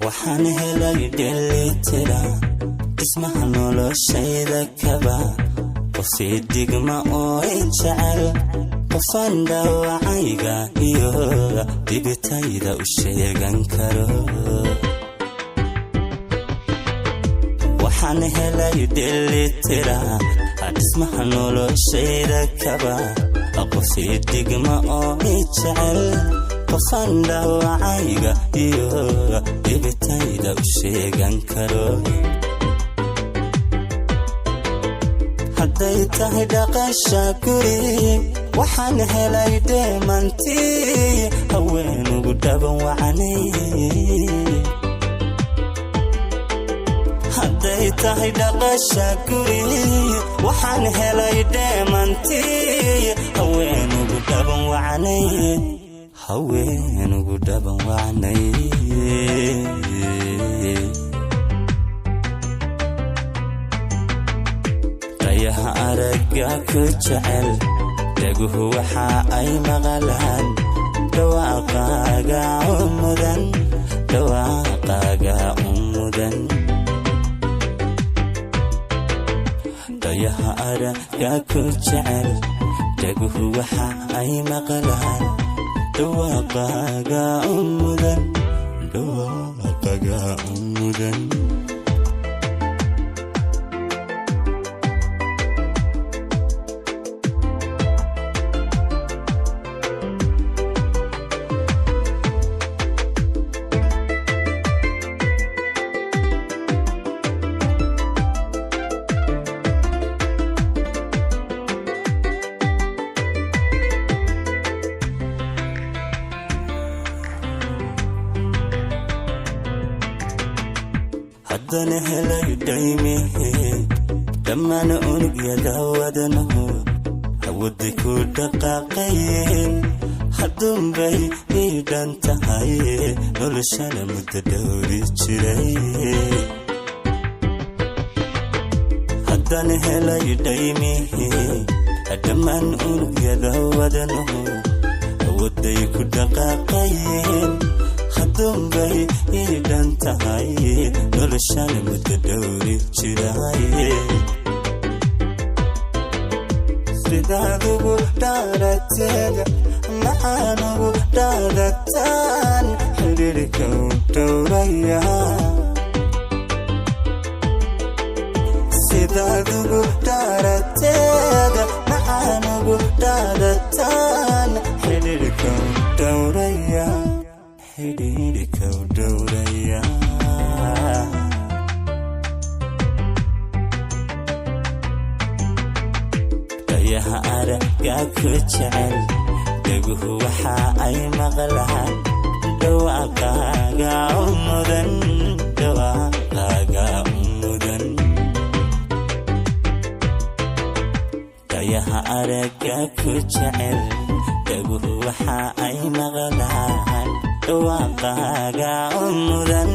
waxaan helay dheelitira ismaha noloshayda kaba qofii digma oo jecel qofaan dhaawacayga iyo dhibitayda u sheegan karo waxaan helay dheelitira ismaha noloshayda kaba qofii digma oo jecel qofaan dhaawacayga iyo dhibitayda u sheegan karo hadday tahay dhaqasha guri waxaan helay dheemantii haweenugu dhaban wacanay hadday tahay dhaqasha guri waxaan helay dheemantii haweenugu dhaban wacanay haweenugu dhaban wacanay qayaha aragga ku jecel dhaguhu waxa ay maqalaan dhawaaqaaga umudan qayaha aragga ku jecel dhaguhu waxa ay maqalaan dhawaaqaaga umudan haddana helay dhaymihi dhammaan unugyada wadanahu hawadi ku dhaqaaqayeen hadduunbay ii dhan tahay noloshana muddo dhowri jiray haddana helay dhaymihi dhammaan unugyada wadanahu hawaday ku dhaqaaqayeen hadduunbay ii dhan tahay noloshana muddo dhowri jiray sidaadugu dhaarateeda maxaanugu dhaadataan xidhiirka u dhowraya sidaadugu dhaarateeda maxaanugu dhaadataan xidhiirka u dhowraya xidhiirka u dhowraya qayaha aragga ku jecel dhaguhu waxa ay maqlaan dhawaaqaaga umudan qayaha aragga ku jecel dhaguhu waxa ay maqlaan dhawaaqaaga umudan